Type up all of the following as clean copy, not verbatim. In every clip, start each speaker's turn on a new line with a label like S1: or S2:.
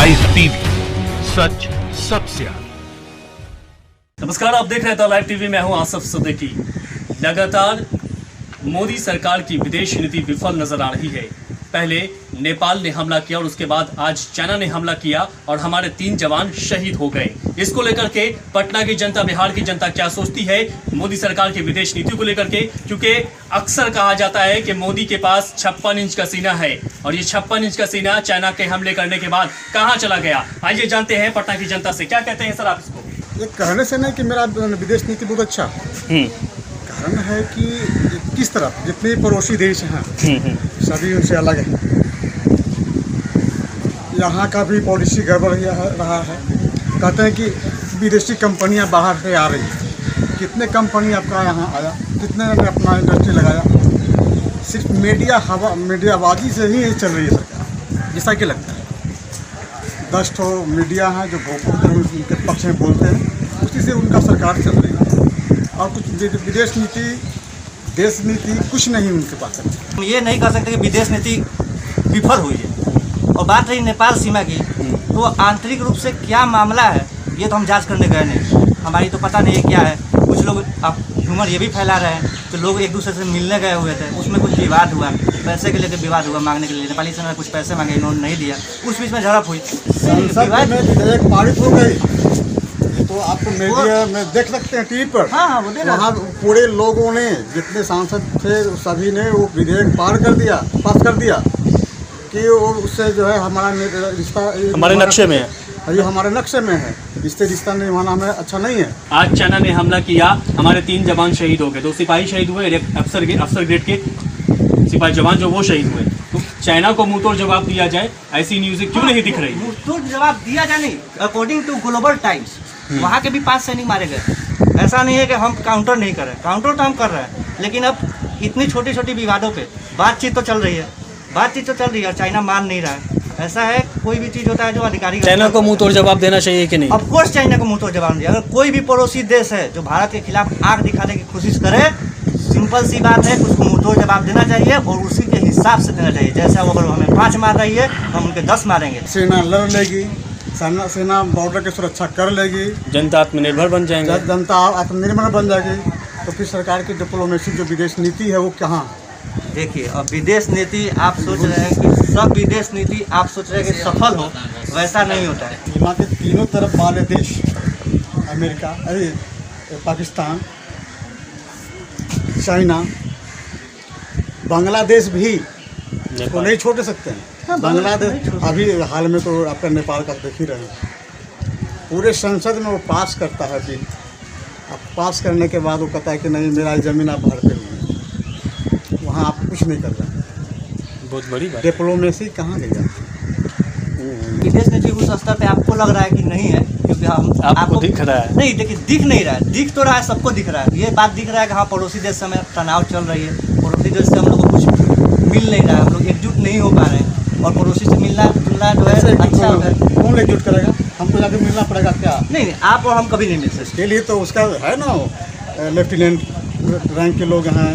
S1: Live TV, सच सबसे आगे।
S2: नमस्कार, आप देख रहे हैं लाइव टीवी। मैं हूं आसिफ सिद्दीकी। लगातार मोदी सरकार की विदेश नीति विफल नजर आ रही है। पहले नेपाल ने हमला किया और उसके बाद आज चाइना ने हमला किया और हमारे 3 जवान शहीद हो गए। इसको लेकर के पटना की जनता, बिहार की जनता क्या सोचती है मोदी सरकार की विदेश नीति को लेकर के? क्योंकि अक्सर कहा जाता है कि मोदी के पास 56 इंच का सीना है और ये 56 इंच का सीना चाइना के हमले करने के बाद कहाँ चला गया? आइए जानते हैं पटना की जनता से। क्या कहते हैं सर आप इसको?
S3: ये कहने से नहीं कि मेरा विदेश नीति बहुत अच्छा, कारण है कि किस तरफ जितने पड़ोसी देश हैं सभी उनसे अलग है। यहाँ का भी पॉलिसी गड़बड़ रहा है। कहते हैं कि विदेशी कंपनियाँ बाहर से आ रही हैं। कितने कंपनी आपका यहाँ आया, कितने ने अपना इंडस्ट्री लगाया? सिर्फ मीडियाबाजी से ही चल रही है सरकार, जैसा कि लगता है। 10 ठो मीडिया हैं जो उनके पक्ष में बोलते हैं, उसी से उनका सरकार चल रही है। और कुछ विदेश नीति, देश नीति कुछ नहीं उनके पास।
S4: हम ये नहीं कह सकते कि विदेश नीति विफल हुई है। और बात रही नेपाल सीमा की, तो आंतरिक रूप से क्या मामला है ये तो हम जांच करने गए नहीं। हमारी तो पता नहीं है क्या है। कुछ लोग अब ह्यूमर ये भी फैला रहे हैं कि लोग एक दूसरे से मिलने गए हुए थे, उसमें कुछ विवाद हुआ, पैसे के लेकर विवाद हुआ, मांगने के लिए नेपाली सेना ने कुछ पैसे मांगे, इन्होंने नहीं दिया, उस बीच में झड़प हुई।
S3: संसद में विधेयक पारित हो गई तो आप मीडिया में देख सकते हैं, टीवी पर।
S4: हाँ,
S3: वहाँ पूरे लोगों ने, जितने सांसद थे सभी ने वो विधेयक पास कर दिया कि वो उससे जो है हमारा रिश्ता
S2: हमारे नक्शे में है,
S3: ये हमारे नक्शे में है, इससे रिश्ता निभाना हमें अच्छा नहीं है।
S2: आज चाइना ने हमला किया, हमारे 3 जवान शहीद हो गए। 2 सिपाही शहीद हुए, अफसर ग्रेड के सिपाही जवान जो वो शहीद हुए। तो चाइना को मुंह तोड़ जवाब दिया जाए, ऐसी न्यूज़ क्यों नहीं दिख रही?
S4: मुंह तोड़ जवाब दिया जाए नहीं। अकॉर्डिंग टू ग्लोबल टाइम्स वहाँ के भी 5 सैनिक मारे गए। ऐसा नहीं है कि हम काउंटर नहीं कर रहे, काउंटर तो हम कर रहे हैं, लेकिन अब इतनी छोटी छोटी विवादों पे बातचीत तो चल रही है, चाइना मान नहीं रहा है। ऐसा है, कोई भी चीज़ होता है जो अधिकारी
S2: चाइना को मुंह तोड़ जवाब देना चाहिए कि नहीं?
S4: ऑफ कोर्स चाइना को मुंह तोड़ जवाब दिया। अगर कोई भी पड़ोसी देश है जो भारत के खिलाफ आंख दिखाने की कोशिश करे, सिंपल सी बात है, उसको मुंह तोड़ जवाब देना चाहिए और उसी के हिसाब से देना चाहिए। जैसे अगर हमें 5 मार रही है, हम उनके 10 मारेंगे।
S3: सेना लड़ लेगी, सेना बॉर्डर की सुरक्षा कर लेगी,
S2: जनता आत्मनिर्भर बन जाएंगे,
S3: जनता आत्मनिर्भर बन जाएगी। तो फिर सरकार की डिप्लोमेसी जो विदेश नीति है वो कहाँ?
S4: देखिए, अब विदेश नीति आप सोच रहे हैं कि सब विदेश नीति आप सोच रहे हैं कि सफल हो, वैसा नहीं होता है।
S3: यहाँ के तीनों तरफ वाले देश, अमेरिका, पाकिस्तान, चाइना, बांग्लादेश भी इसको नहीं छोड़ सकते हैं। बांग्लादेश अभी हाल में तो आपका नेपाल का देख ही रहे हैं। पूरे संसद में वो पास करता है बिल। अब पास करने के बाद वो कहता है कि नहीं, मेरा ज़मीन आप भरते नहीं, वहाँ आप कुछ नहीं कर रहे हैं।
S2: बहुत बड़ी बात।
S3: डिप्लोमेसी कहाँ गई है?
S4: विदेश नीति उस स्तर पे आपको लग रहा है कि नहीं है, क्योंकि हम
S2: आपको दिख रहा है?
S4: नहीं, देखिए, दिख नहीं रहा है। दिख तो रहा है, सबको दिख रहा है। ये बात दिख रहा है कि हाँ, पड़ोसी देश से हमें तनाव चल रही है, पड़ोसी देश से हम लोग को कुछ मिल नहीं रहा है, हम लोग एकजुट नहीं हो पा रहे हैं, और पड़ोसी से मिलना जुलना जो है अच्छा होगा।
S3: कौन एकजुट करेगा? हमको जाके मिलना पड़ेगा क्या?
S4: नहीं, आप और हम कभी नहीं मिल सकते।
S3: इसके लिए तो उसका है ना, लेफ्टिनेंट रैंक के लोग हैं,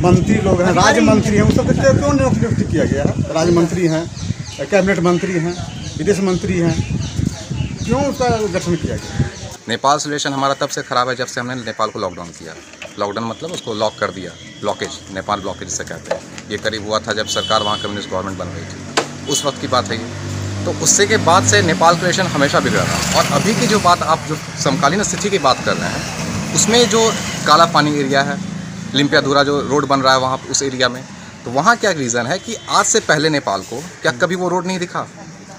S3: मंत्री लोग हैं, राज्य मंत्री हैं, उस सब क्यों नियुक्त किया गया है? राज्य मंत्री हैं, कैबिनेट मंत्री हैं, विदेश मंत्री हैं, क्यों उसका गठन किया गया?
S5: नेपाल से रिलेशन हमारा तब से ख़राब है जब से हमने नेपाल को लॉकडाउन किया। लॉकडाउन मतलब उसको लॉक कर दिया, ब्लॉकेज, नेपाल ब्लॉकेज जिसे कहते हैं। ये करीब हुआ था जब सरकार वहाँ कम्युनिस्ट गवर्नमेंट बन रही थी, उस वक्त की बात है ये। तो उससे के बाद से नेपाल का रिलेशन हमेशा बिगड़ा रहा। और अभी की जो बात, आप जो समकालीन स्थिति की बात कर रहे हैं, उसमें जो काला पानी एरिया है, लिम्पियाधुरा जो रोड बन रहा है वहाँ उस एरिया में, तो वहाँ क्या रीज़न है कि आज से पहले नेपाल को क्या कभी वो रोड नहीं दिखा?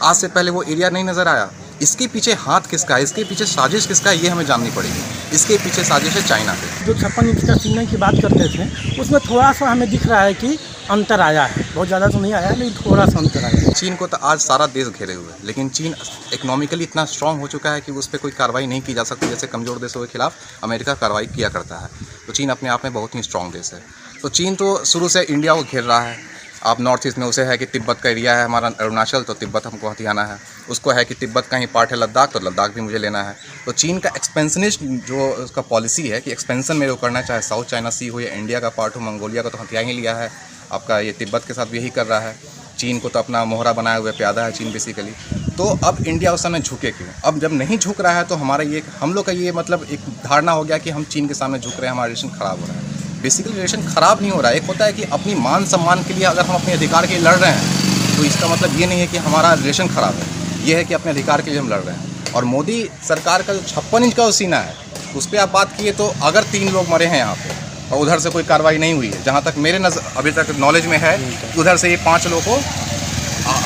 S5: आज से पहले वो एरिया नहीं नज़र आया? इसके पीछे हाथ किसका है, इसके पीछे साजिश किसका है, ये हमें जाननी पड़ेगी। इसके पीछे साजिश है चाइना की।
S6: जो 56 इंच का सीने की बात करते थे, उसमें थोड़ा सा हमें दिख रहा है कि अंतर आया है। बहुत ज़्यादा तो नहीं आया, लेकिन थोड़ा सा अंतर आया है।
S5: चीन को तो आज सारा देश घेरे हुए है, लेकिन चीन इकोनॉमिकली इतना स्ट्रांग हो चुका है कि उस पर कोई कार्रवाई नहीं की जा सकती। जैसे कमज़ोर देशों के खिलाफ अमेरिका कार्रवाई किया करता है, तो चीन अपने आप में बहुत ही स्ट्रांग देश है। तो चीन तो शुरू से इंडिया को घेर रहा है। आप नॉर्थ ईस्ट में उसे है कि तिब्बत का एरिया है हमारा अरुणाचल, तो तिब्बत हमको हथियाना है। उसको है कि तिब्बत का ही पार्ट है लद्दाख, तो लद्दाख भी मुझे लेना है। तो चीन का एक्सपेंशनिस्ट जो उसका पॉलिसी है कि एक्सपेंशन मेरे को करना, चाहे साउथ चाइना सी हो या इंडिया का पार्ट हो, मंगोलिया का तो हथिया ही लिया है। आपका ये तिब्बत के साथ भी यही कर रहा है। चीन को तो अपना मोहरा बनाए हुए प्यादा है चीन बेसिकली। तो अब इंडिया उस समय झुके क्यों? अब जब नहीं झुक रहा है तो हमारा ये हम लोग का ये मतलब एक धारणा हो गया कि हम चीन के सामने झुक रहे हैं, हमारा रिलेशन ख़राब हो रहा है। बेसिकली रिलेशन ख़राब नहीं हो रहा है। एक होता है कि अपनी मान सम्मान के लिए अगर हम अपने अधिकार के लिए लड़ रहे हैं तो इसका मतलब ये नहीं है कि हमारा रिलेशन ख़राब है, ये है कि अपने अधिकार के लिए हम लड़ रहे हैं। और मोदी सरकार का जो 56 इंच का सीना है उस पर आप बात किए तो अगर 3 लोग मरे हैं यहाँ पे और उधर से कोई कार्रवाई नहीं हुई है, जहाँ तक मेरे अभी तक नॉलेज में है, उधर से ये 5 लोगों को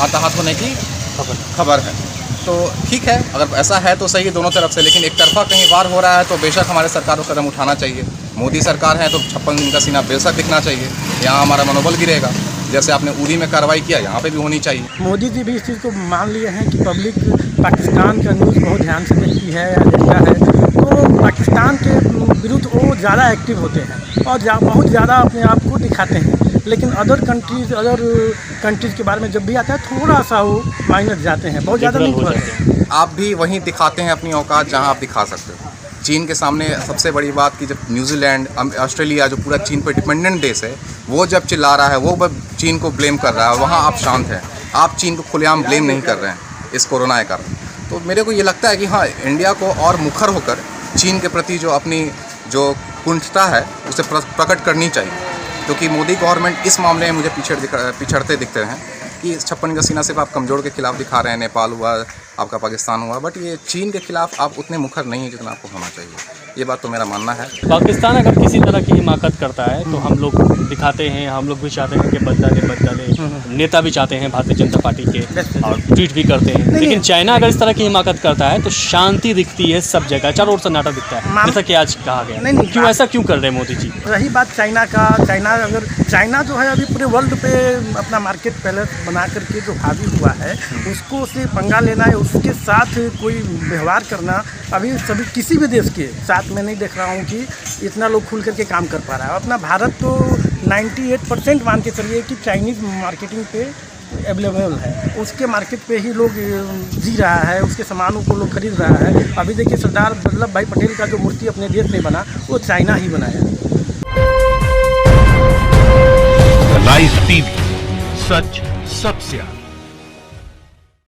S5: हताहत होने की खबर है। तो ठीक है, अगर ऐसा है तो सही है दोनों तरफ से, लेकिन एक तरफा कहीं वार हो रहा है तो बेशक हमारे सरकार को कदम उठाना चाहिए। मोदी सरकार है तो 56 दिन का सीना बेशक दिखना चाहिए, यहाँ हमारा मनोबल गिरेगा। जैसे आपने उरी में कार्रवाई किया, यहाँ पे भी होनी चाहिए।
S6: मोदी जी भी इस चीज़ को मान लिए हैं कि पब्लिक पाकिस्तान का न्यूज़ बहुत ध्यान से देखती है या देखता है, तो पाकिस्तान के विरुद्ध वो ज़्यादा एक्टिव होते हैं और बहुत ज़्यादा अपने आप को दिखाते हैं। लेकिन अदर कंट्रीज़ के बारे में जब भी आता है थोड़ा सा वो माइनस जाते हैं, बहुत ज़्यादा नहीं होते हैं।
S5: आप भी वहीं दिखाते हैं अपनी औकात जहाँ आप दिखा सकते हो। चीन के सामने सबसे बड़ी बात कि जब न्यूजीलैंड, ऑस्ट्रेलिया जो पूरा चीन पर डिपेंडेंट देश है, वो जब चिल्ला रहा है, वो चीन को ब्लेम कर रहा है, वहाँ आप शांत हैं। आप चीन को खुलेआम ब्लेम नहीं कर रहे हैं इस कोरोना के कारण। तो मेरे को ये लगता है कि हाँ, इंडिया को और मुखर होकर चीन के प्रति जो अपनी जो कुंठता है उसे प्रकट करनी चाहिए, क्योंकि मोदी गवर्नमेंट इस मामले में मुझे पिछड़ते दिखते हैं कि 56 का सीना सिर्फ आप कमज़ोर के खिलाफ दिखा रहे हैं, नेपाल हुआ, आपका पाकिस्तान हुआ, बट ये चीन के खिलाफ आप उतने मुखर नहीं हैं जितना आपको होना चाहिए। ये बात तो मेरा मानना है।
S2: पाकिस्तान अगर किसी तरह की हिमाकत करता है तो हम लोग दिखाते हैं, हम लोग भी चाहते हैं कि बदला ले। नेता भी चाहते हैं भारतीय जनता पार्टी के और ट्वीट भी करते हैं, लेकिन चाइना अगर इस तरह की हिमाकत करता है तो शांति दिखती है सब जगह, चारों ओर सन्नाटा दिखता है, जैसा कि आज कहा गया। क्यों ऐसा क्यों कर रहे हैं मोदी जी?
S6: रही बात चाइना का, चाइना जो है अभी पूरे वर्ल्ड पे अपना मार्केट पैलेस बना करके जो हावी हुआ है, उसको से पंगा लेना है, उसके साथ कोई व्यवहार करना अभी सभी किसी भी देश के साथ मैं नहीं देख रहा हूँ कि इतना लोग खुल करके काम कर पा रहा है। अपना भारत तो 98% मान के चलिए कि चाइनीज़ मार्केटिंग पे अवेलेबल है, उसके मार्केट पे ही लोग जी रहा है, उसके सामानों को लोग खरीद रहा है। अभी देखिए सरदार वल्लभ भाई पटेल का जो मूर्ति अपने देश में बना वो चाइना ही बनाया।
S1: लाइव टीवी, सच सबसे आगे।